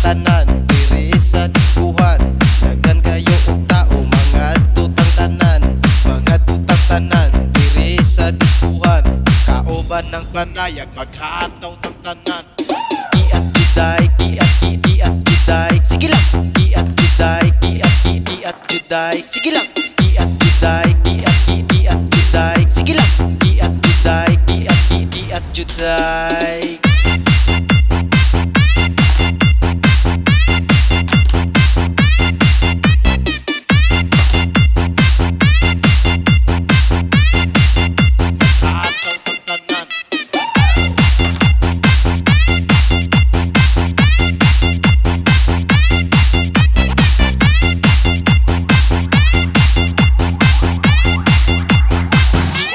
tanan diri sa diskuhan. Daghan kayo og tao mga tutang tanan, mga tutang tanan diri sa diskuhan. Kauban ng panayag maghataw tang tanan. Iat juday, iat juday, sige lang. Iat juday, iat juday, sige lang. Iat juday, iat juday, sige lang. Iat juday, iat juday.